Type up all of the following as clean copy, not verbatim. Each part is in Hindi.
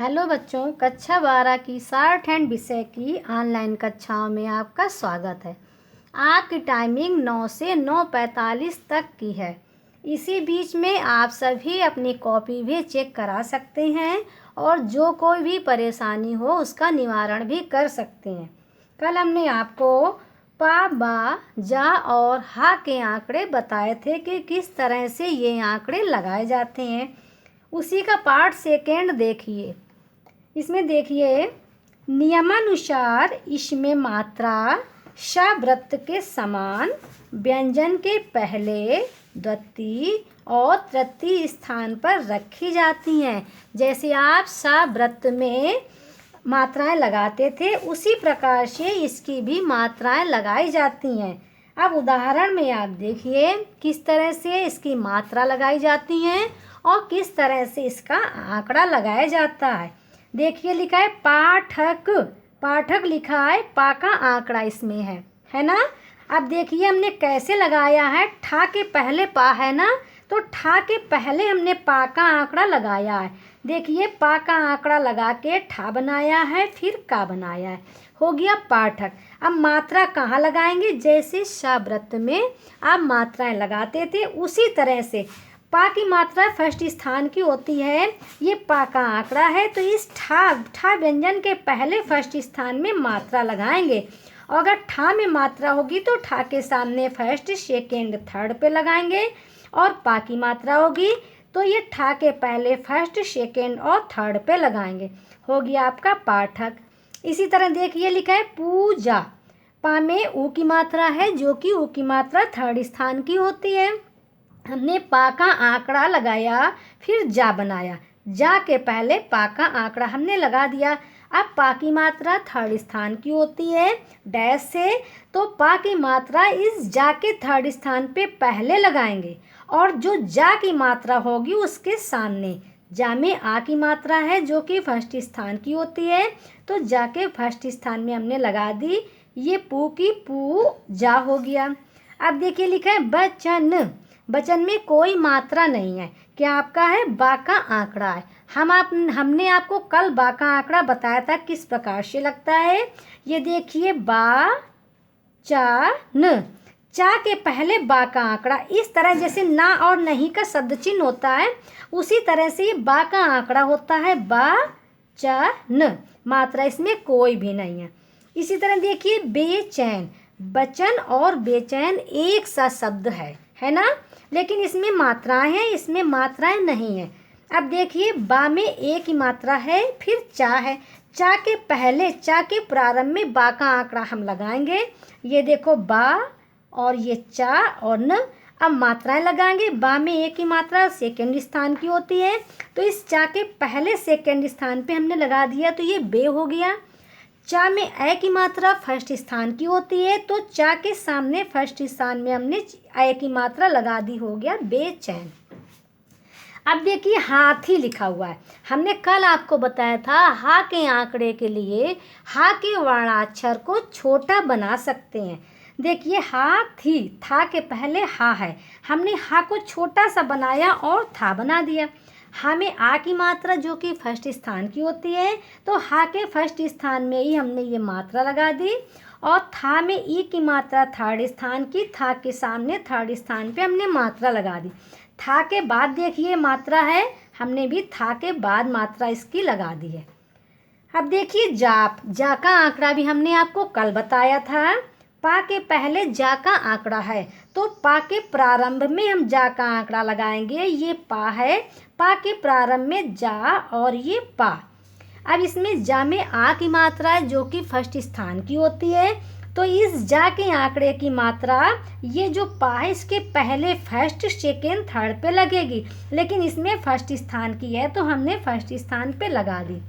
हेलो बच्चों, कक्षा 12 की शॉर्ट हैंड विषय की ऑनलाइन कक्षाओं में आपका स्वागत है। आपकी टाइमिंग 9 से 9:45 तक की है। इसी बीच में आप सभी अपनी कॉपी भी चेक करा सकते हैं और जो कोई भी परेशानी हो उसका निवारण भी कर सकते हैं। कल हमने आपको पा, बा, जा और हा के आंकड़े बताए थे कि किस तरह से ये आंकड़े लगाए जाते हैं। उसी का पार्ट सेकेंड देखिए। इसमें देखिए, नियमानुसार इसमें मात्रा शब्द के समान व्यंजन के पहले, द्वितीय और तृतीय स्थान पर रखी जाती हैं। जैसे आप शब्द में मात्राएं लगाते थे उसी प्रकार से इसकी भी मात्राएं लगाई जाती हैं। अब उदाहरण में आप देखिए किस तरह से इसकी मात्रा लगाई जाती हैं और किस तरह से इसका आंकड़ा लगाया जाता है। देखिए, लिखा है पाठक, पाठक लिखा है, पा का आंकड़ा इसमें है ना। अब देखिए हमने कैसे लगाया है। ठा के पहले पा है ना, तो ठा के पहले हमने पा का आंकड़ा लगाया है। देखिए, पा का आंकड़ा लगा के ठा बनाया है, फिर का बनाया है, हो गया पाठक। अब मात्रा कहाँ लगाएंगे? जैसे शब्द में आप मात्राएं लगाते थे उसी तरह से पा की मात्रा फर्स्ट स्थान की होती है। ये पा का आंकड़ा है, तो इस ठा व्यंजन के पहले फर्स्ट स्थान में मात्रा लगाएंगे। और अगर ठा में मात्रा होगी तो ठा के सामने फर्स्ट, सेकेंड, थर्ड पे लगाएंगे। और पा की मात्रा होगी तो ये ठा के पहले फर्स्ट, सेकेंड और थर्ड पे लगाएंगे। हो गया आपका पाठक। इसी तरह देखिए, लिखा है पूजा। पा में ऊ की मात्रा है, जो कि ऊ की मात्रा थर्ड स्थान की होती है। हमने पा का आंकड़ा लगाया, फिर जा बनाया। जा के पहले पा का आंकड़ा हमने लगा दिया। अब पा की मात्रा थर्ड स्थान की होती है डैश से, तो पा की मात्रा इस जा के थर्ड स्थान पे पहले लगाएंगे और जो जा की मात्रा होगी उसके सामने। जा में आ की मात्रा है जो कि फर्स्ट स्थान की होती है, तो जा के फर्स्ट स्थान में हमने लगा दी। ये पू की पू जा हो गया। अब देखिए, लिखा है बचन। वचन में कोई मात्रा नहीं है। क्या आपका है? बा का आंकड़ा है। हमने आपको कल बा का आंकड़ा बताया था किस प्रकार से लगता है। ये देखिए, बा चा न, चा के पहले बा का आंकड़ा इस तरह जैसे ना और नहीं का शब्द चिन्ह होता है, उसी तरह से ये बा का आंकड़ा होता है। बा चा न, मात्रा इसमें कोई भी नहीं है। इसी तरह देखिए, बेचैन। बचन और बेचैन एक सा शब्द है ना, लेकिन इसमें मात्राएं हैं, इसमें मात्राएं नहीं है। अब देखिए, बा में ए की मात्रा है, फिर चा है। चा के पहले, चा के प्रारंभ में बा का आंकड़ा हम लगाएंगे। ये देखो, बा और ये चा और न। अब मात्राएं लगाएंगे। बा में ए की मात्रा सेकंड स्थान की होती है, तो इस चा के पहले सेकंड स्थान पे हमने लगा दिया, तो ये बे हो गया। चा में ए की मात्रा फर्स्ट स्थान की होती है, तो चा के सामने फर्स्ट स्थान में हमने ए की मात्रा लगा दी, हो गया बेचैन। अब देखिए, हाथी लिखा हुआ है। हमने कल आपको बताया था हा के आंकड़े के लिए हा के वर्णाक्षर को छोटा बना सकते हैं। देखिए, हाथी, था के पहले हा है, हमने हा को छोटा सा बनाया और था बना दिया। हा में आ की मात्रा जो कि फर्स्ट स्थान की होती है, तो हा के फर्स्ट स्थान में ही हमने ये मात्रा लगा दी। और था में ई की मात्रा थर्ड स्थान की, था के सामने थर्ड स्थान पे हमने मात्रा लगा दी। था के बाद देखिए मात्रा है, हमने भी था के बाद मात्रा इसकी लगा दी है। अब देखिए, जाप। जा का आंकड़ा भी हमने आपको कल बताया था। पा के पहले जा का आंकड़ा है, तो पा के प्रारंभ में हम जा का आंकड़ा लगाएंगे। ये पा है, पा के प्रारंभ में जा और ये पा। अब इसमें जा में आ की मात्रा है जो कि फर्स्ट स्थान की होती है, तो इस जा के आंकड़े की मात्रा ये जो पा है इसके पहले फर्स्ट, सेकेंड, थर्ड पे लगेगी, लेकिन इसमें फर्स्ट स्थान की है तो हमने फर्स्ट स्थान पे लगा दी।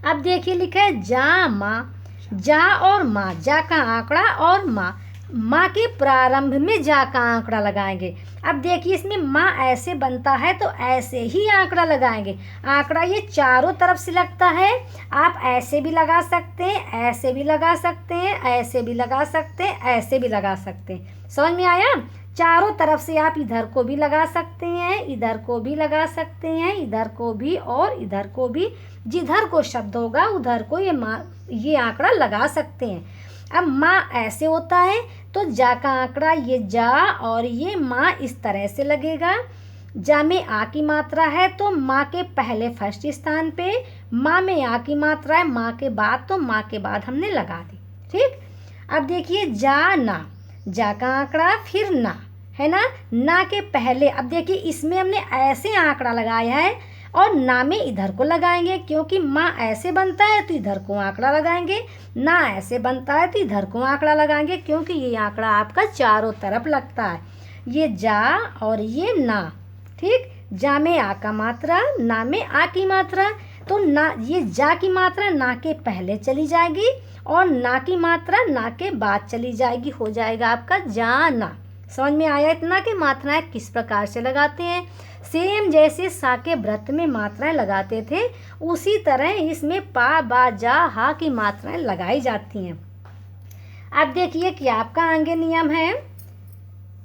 अब देखिए, लिखा है जा माँ। जा और माँ, जा का आंकड़ा और माँ के प्रारंभ में जा का आंकड़ा लगाएंगे। अब देखिए, इसमें माँ ऐसे बनता है तो ऐसे ही आंकड़ा लगाएंगे। आंकड़ा ये चारों तरफ से लगता है। आप ऐसे भी लगा सकते हैं, ऐसे भी लगा सकते हैं, ऐसे भी लगा सकते हैं, ऐसे भी लगा सकते हैं। समझ में आया? चारों तरफ से आप इधर को भी लगा सकते हैं, इधर को भी लगा सकते हैं, इधर को भी और इधर को भी। जिधर को शब्द होगा उधर को ये आंकड़ा लगा सकते हैं। अब माँ ऐसे होता है तो जा का आंकड़ा ये जा और ये माँ इस तरह से लगेगा। जा में आ की मात्रा है तो माँ के पहले फर्स्ट स्थान पे, माँ में आ की मात्रा है माँ के बाद, तो माँ के बाद हमने लगा दी। ठीक, अब देखिए जा ना, जा का आंकड़ा फिर ना, है ना के पहले। अब देखिए इसमें हमने ऐसे आंकड़ा लगाया है और ना में इधर को लगाएंगे, क्योंकि माँ ऐसे बनता है तो इधर को आंकड़ा लगाएंगे, ना ऐसे बनता है तो इधर को आंकड़ा लगाएंगे, क्योंकि ये आंकड़ा आपका चारों तरफ लगता है। ये जा और ये ना। ठीक, जा में आ का मात्रा, ना में आ की मात्रा, तो ना ये जा की मात्रा ना के पहले चली जाएगी और ना की मात्रा ना के बाद चली जाएगी, हो जाएगा आपका जाना। समझ में आया इतना कि मात्राएं किस प्रकार से लगाते हैं। सेम जैसे सा के व्रत में मात्राएं लगाते थे उसी तरह इसमें पा बा जा हा की मात्राएं लगाई जाती हैं। अब देखिए कि आपका आगे नियम है,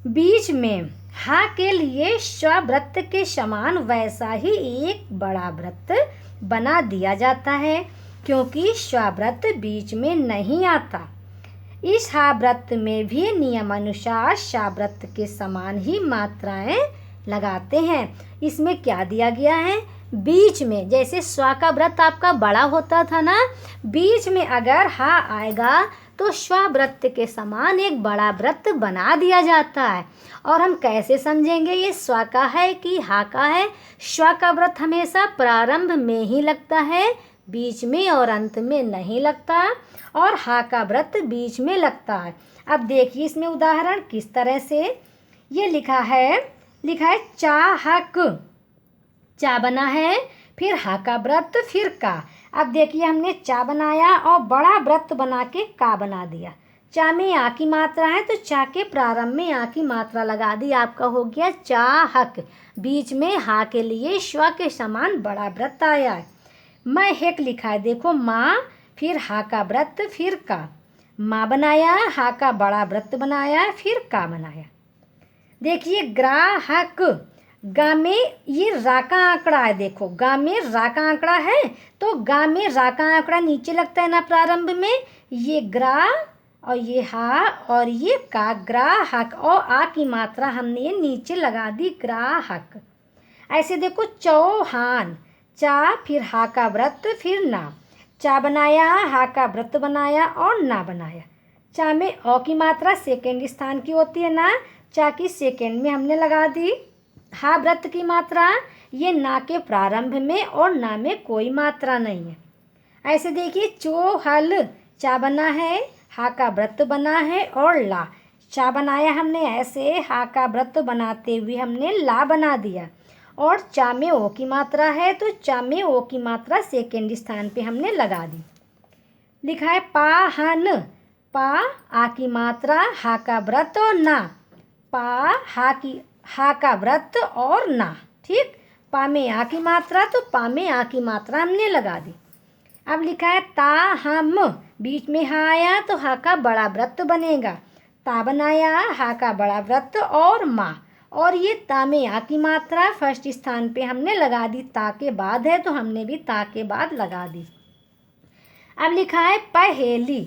बीच में हा के लिए स्ववृत्त के समान वैसा ही एक बड़ा वृत्त बना दिया जाता है, क्योंकि स्ववृत्त बीच में नहीं आता। इस हा वृत्त में भी नियमानुसार शावृत्त के समान ही मात्राएं लगाते हैं। इसमें क्या दिया गया है, बीच में जैसे स्वा का वृत्त आपका बड़ा होता था ना, बीच में अगर हा आएगा तो स्ववृत्त के समान एक बड़ा वृत्त बना दिया जाता है। और हम कैसे समझेंगे ये स्वा का है कि हा का है। स्वा का वृत्त हमेशा प्रारंभ में ही लगता है, बीच में और अंत में नहीं लगता, और हा का वृत्त बीच में लगता है। अब देखिए इसमें उदाहरण किस तरह से ये लिखा है चाहक, चा बना है, फिर हा का वृत्त, फिर का। अब देखिए हमने चा बनाया और बड़ा वृत्त बना के का बना दिया। चा में आ की मात्रा है तो चा के प्रारंभ में आ की मात्रा लगा दी, आपका हो गया चाहक। बीच में हा के लिए स्व के समान बड़ा वृत्त आया है। मैं हेक लिखा है, देखो माँ, फिर हा का वृत्त, फिर का। माँ बनाया, हा का बड़ा वृत्त बनाया, फिर का बनाया। देखिए ग्राहक, गा में ये रा का आंकड़ा है, देखो गा में रा का आंकड़ा है तो गा में रा का आंकड़ा नीचे लगता है ना प्रारंभ में। ये ग्रा और ये हा और ये का, ग्राहक, और आ की मात्रा हमने नीचे लगा दी ग्राहक। ऐसे देखो चौहान, चा फिर हा का वृत्त, फिर ना। चा बनाया, हा का वृत्त बनाया और ना बनाया। चा में औ की मात्रा सेकेंड स्थान की होती है ना, चा की सेकेंड में हमने लगा दी। हा वृत्त की मात्रा ये ना के प्रारंभ में और ना में कोई मात्रा नहीं है। ऐसे देखिए चोहल, चा बना है, हा का वृत्त बना है और ला। चा बनाया हमने ऐसे, हा का वृत्त बनाते हुए हमने ला बना दिया। और चा में ओ की मात्रा है तो चा में ओ की मात्रा सेकेंड स्थान पे हमने लगा दी। लिखा है पाहन, पा आ की मात्रा, हा का वृत्त और ना। पा हा का वृत्त और ना। ठीक, पा में आ की मात्रा तो पा में आ की मात्रा हमने लगा दी। अब लिखा है ताहम, बीच में हा आया तो हा का बड़ा वृत्त बनेगा। ता बनाया, हा का बड़ा वृत्त और माँ, और ये ता में आ की मात्रा फर्स्ट स्थान पे हमने लगा दी, ता के बाद है तो हमने भी ता के बाद लगा दी। अब लिखा है पहेली,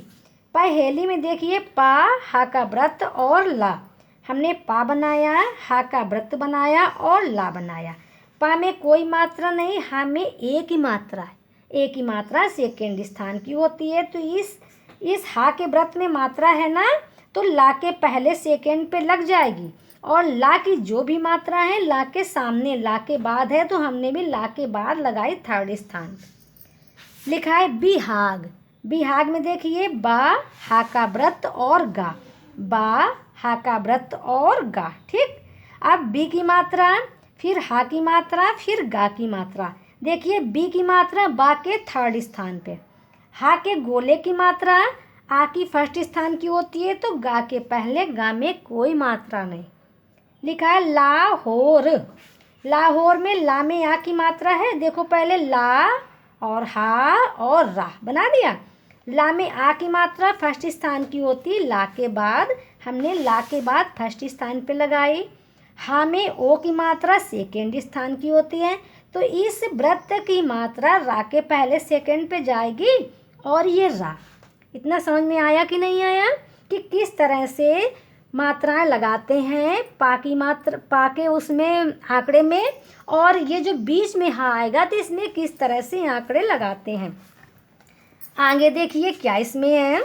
पहेली में देखिए पा, हा का वृत्त और ला। हमने पा बनाया, हा का वृत्त बनाया और ला बनाया। पा में कोई मात्रा नहीं, हा में एक ही मात्रा है। एक ही मात्रा सेकेंड स्थान की होती है, तो इस हा के वृत्त में मात्रा है ना, तो ला के पहले सेकेंड पे लग जाएगी। और ला की जो भी मात्रा है ला के सामने, ला के बाद है तो हमने भी ला के बाद लगाई थर्ड स्थान। लिखा है बिहाग, बिहाग में देखिए बा, हा का वृत्त और गा। बा, हा का वृत्त और गा। ठीक, अब बी की मात्रा, फिर हा की मात्रा, फिर गा की मात्रा। देखिए बी की मात्रा बा के थर्ड स्थान पे। हा के गोले की मात्रा आ की फर्स्ट स्थान की होती है, तो गा के पहले गा में कोई मात्रा नहीं। लिखा है लाहौर, लाहौर में ला में आ की मात्रा है, देखो पहले ला और हा और रा बना दिया। ला में आ की मात्रा फर्स्ट स्थान की होती, ला के बाद हमने ला के बाद फर्स्ट स्थान पे लगाई। हा में ओ की मात्रा सेकेंड स्थान की होती है, तो इस वृत्त की मात्रा रा के पहले सेकेंड पे जाएगी और ये रा। इतना समझ में आया कि नहीं आया कि किस तरह से मात्राएं लगाते हैं पा के उसमें आंकड़े में, और ये जो बीच में हा आएगा तो इसमें किस तरह से आंकड़े लगाते हैं। आगे देखिए क्या इसमें है।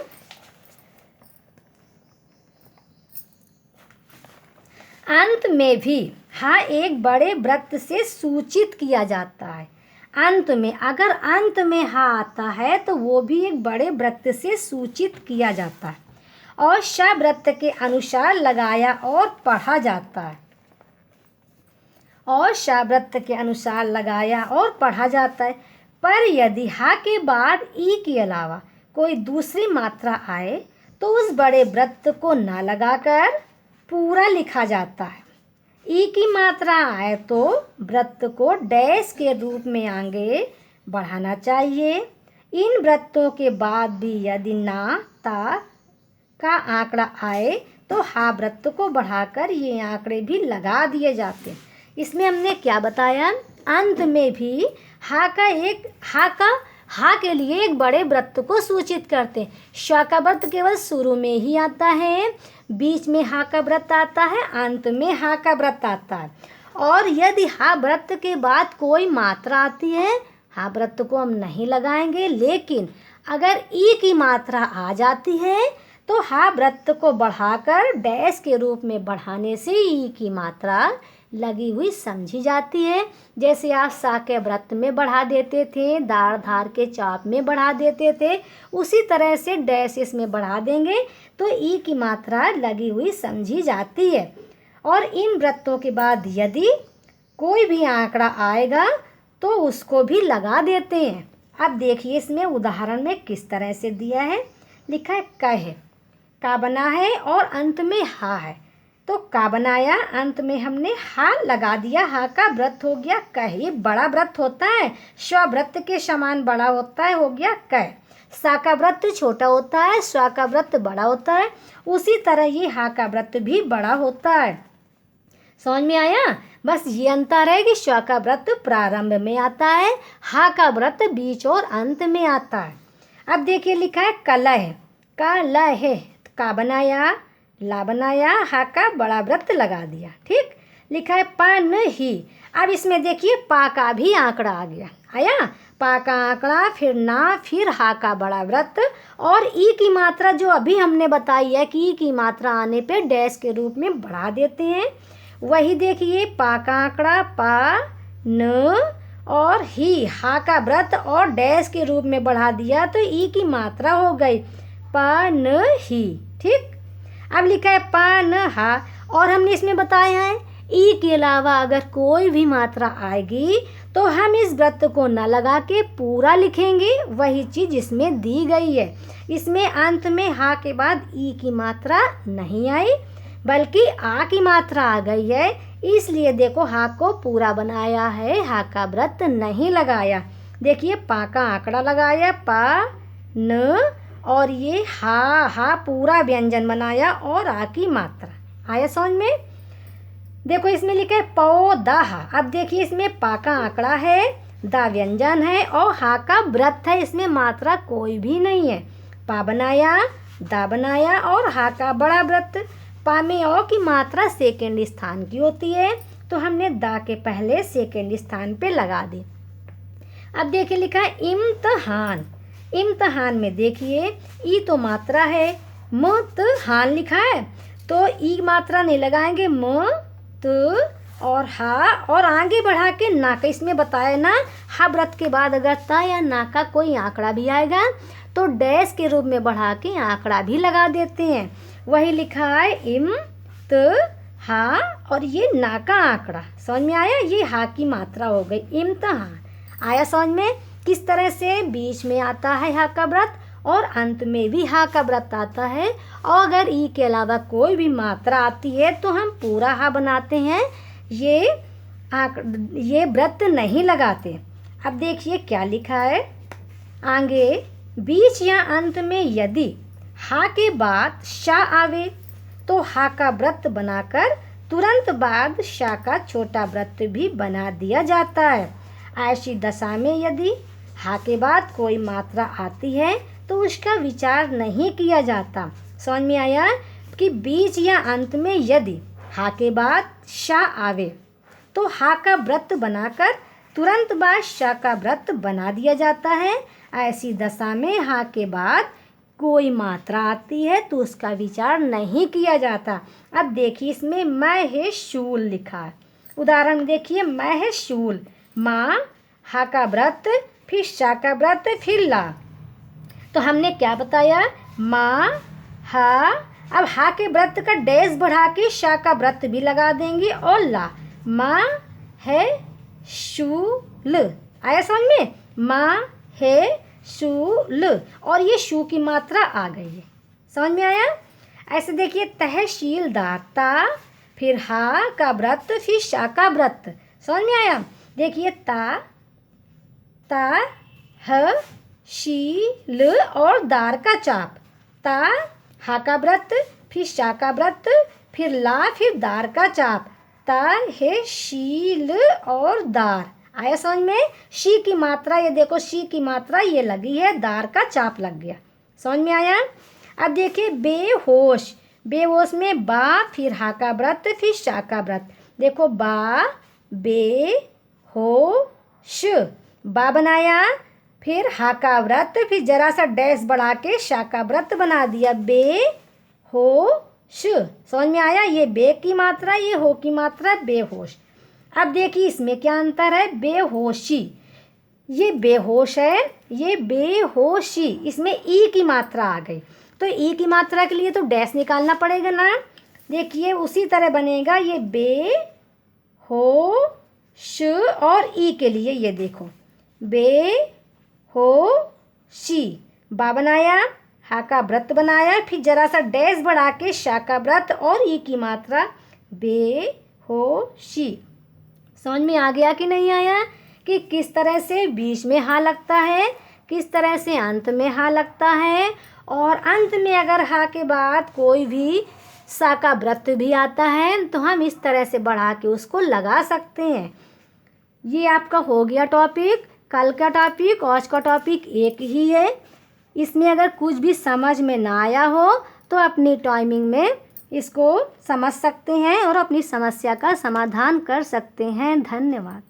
अंत में भी हा एक बड़े वृत्त से सूचित किया जाता है। अंत में, अगर अंत में हा आता है तो वो भी एक बड़े वृत्त से सूचित किया जाता है और शवृत्त के अनुसार लगाया और पढ़ा जाता है। और शवृत्त के अनुसार लगाया और पढ़ा जाता है। पर यदि हा के बाद ई के अलावा कोई दूसरी मात्रा आए तो उस बड़े वृत्त को न लगाकर पूरा लिखा जाता है। ई की मात्रा आए तो वृत्त को डैश के रूप में आगे बढ़ाना चाहिए। इन वृत्तों के बाद भी यदि ना ता का आंकड़ा आए तो हा वृत्त को बढ़ाकर ये आंकड़े भी लगा दिए जाते हैं। इसमें हमने क्या बताया, अंत में भी हा के लिए एक बड़े वृत्त को सूचित करते हैं। श का वृत्त केवल शुरू में ही आता है, बीच में हा का वृत्त आता है, अंत में हा का वृत्त आता है। और यदि हा वृत्त के बाद कोई मात्रा आती है, हा वृत्त को हम नहीं लगाएंगे, लेकिन अगर ई की मात्रा आ जाती है तो हा वृत्त को बढ़ाकर डैश के रूप में बढ़ाने से ई की मात्रा लगी हुई समझी जाती है। जैसे आप सा के वृत्त में बढ़ा देते थे, दार धार के चाप में बढ़ा देते थे, उसी तरह से डैश इसमें बढ़ा देंगे तो ई की मात्रा लगी हुई समझी जाती है। और इन वृत्तों के बाद यदि कोई भी आंकड़ा आएगा तो उसको भी लगा देते हैं। अब देखिए इसमें उदाहरण में किस तरह से दिया है। लिखा है क है, का बना है और अंत में हा है, तो का बनाया, अंत में हमने हा लगा दिया, हा का वृत्त हो गया क। ये बड़ा वृत्त होता है, स्व वृत्त के समान बड़ा होता है, हो गया क। सा का वृत्त छोटा होता है, स्व का वृत्त बड़ा होता है, उसी तरह ये हा का वृत्त भी बड़ा होता है। समझ में आया। बस ये अंतर है कि स्व का वृत्त प्रारंभ में आता है, हा का वृत्त बीच और अंत में आता है। अब देखिए लिखा है कलह, का ल है, का बनाया, ला बनाया, हा का बड़ा वृत्त लगा दिया। ठीक, लिखा है पन ही। अब इसमें देखिए पा का भी आंकड़ा आ गया, आया पा का आंकड़ा, फिर ना, फिर हा का बड़ा वृत्त, और ई की मात्रा जो अभी हमने बताई है कि ई की मात्रा आने पे डैश के रूप में बढ़ा देते हैं। वही देखिए पा का आंकड़ा, पा, न और ही, हा का वृत्त और डैश के रूप में बढ़ा दिया तो ई की मात्रा हो गई प न ही। ठीक, अब लिखा है प न हा, और हमने इसमें बताया है ई के अलावा अगर कोई भी मात्रा आएगी तो हम इस वृत्त को न लगा के पूरा लिखेंगे, वही चीज़ इसमें दी गई है। इसमें अंत में हा के बाद ई की मात्रा नहीं आई बल्कि आ की मात्रा आ गई है, इसलिए देखो हा को पूरा बनाया है, हा का वृत्त नहीं लगाया। देखिए पा का आंकड़ा लगाया, पा न, और ये हा पूरा व्यंजन बनाया और आ की मात्रा। आया समझ में। देखो इसमें लिखा है पौधा। अब देखिए इसमें पा का आंकड़ा है, दा व्यंजन है और हा का वृत्त है, इसमें मात्रा कोई भी नहीं है। पा बनाया, दा बनाया और हा का बड़ा वृत्त। पा में ओ की मात्रा सेकेंड स्थान की होती है, तो हमने दा के पहले सेकेंड स्थान पे लगा दी। अब देखिए लिखा है इम्तहान। इम्तहान में देखिए ई तो मात्रा है, म त हान लिखा है तो ई मात्रा नहीं लगाएंगे, म त और हा, और आगे बढ़ा के ना का, इसमें बताया ना हा वृत्त के बाद अगर ता या ना का कोई आंकड़ा भी आएगा तो डैश के रूप में बढ़ा के आंकड़ा भी लगा देते हैं। वही लिखा है इम त हा, और ये ना का आंकड़ा। समझ में आया, ये हा की मात्रा हो गई इम्तहान। आया समझ में किस तरह से बीच में आता है हा का वृत्त और अंत में भी हा का वृत्त आता है, और अगर ई के अलावा कोई भी मात्रा आती है तो हम पूरा हा बनाते हैं, ये वृत्त नहीं लगाते। अब देखिए क्या लिखा है आगे, बीच या अंत में यदि हा के बाद शा आवे तो हा का व्रत बनाकर तुरंत बाद शा का छोटा व्रत भी बना दिया जाता है। ऐसी दशा में यदि हा के बाद कोई मात्रा आती है तो उसका विचार नहीं किया जाता। समझ में आया कि बीच या अंत में यदि हा के बाद शा आवे तो हा का व्रत बनाकर तुरंत बाद शा का व्रत बना दिया जाता है। ऐसी दशा में हा के बाद कोई मात्रा आती है तो उसका विचार नहीं किया जाता। अब देखिए इसमें मैं है शूल लिखा है। उदाहरण देखिए, मैं है शूल, माँ, हा का व्रत, फिर शा का व्रत, फिर ला। तो हमने क्या बताया, माँ, हा। अब हा के व्रत का डैश बढ़ा के शा का व्रत भी लगा देंगे और ला, माँ है शूल। आया समझ में, माँ है शूल, और ये शू की मात्रा आ गई है। समझ में आया। ऐसे देखिए, तहसीलदार, ता, फिर हा का व्रत, फिर शा का व्रत। समझ में आया। देखिए, ता, ह, शील और दार का चाप। ता, हा का व्रत, फिर शा का व्रत, फिर ला, फिर दार का चाप। ता है शील और दार। आया समझ में। शी की मात्रा, ये देखो शी की मात्रा ये लगी है, दार का चाप लग गया। समझ में आया। अब देखिए, बेहोश, बेहोश में बा, फिर हा का व्रत, फिर शा का व्रत। देखो, बा, बे, हो, श, बा बनाया, फिर हा का व्रत, फिर जरा सा डैश बढ़ा के शा का व्रत बना दिया, बे, हो, श। समझ में आया। ये बे की मात्रा, ये हो की मात्रा, बेहोश। अब देखिए इसमें क्या अंतर है, बेहोशी, ये बेहोश है, ये बेहोशी। इसमें ई की मात्रा आ गई, तो ई की मात्रा के लिए तो डैश निकालना पड़ेगा ना। देखिए उसी तरह बनेगा, ये बे, हो, श, और ई के लिए ये देखो, बे, हो, शी, बा बनाया, हा का व्रत बनाया, फिर जरा सा डैश बढ़ा के शा का व्रत और ई की मात्रा, बे, हो, शी। समझ में आ गया कि नहीं आया कि किस तरह से बीच में हा लगता है, किस तरह से अंत में हा लगता है, और अंत में अगर हा के बाद कोई भी सा का व्रत भी आता है तो हम इस तरह से बढ़ा के उसको लगा सकते हैं। ये आपका हो गया टॉपिक। कल का टॉपिक, आज का टॉपिक एक ही है। इसमें अगर कुछ भी समझ में ना आया हो तो अपनी टाइमिंग में इसको समझ सकते हैं और अपनी समस्या का समाधान कर सकते हैं। धन्यवाद।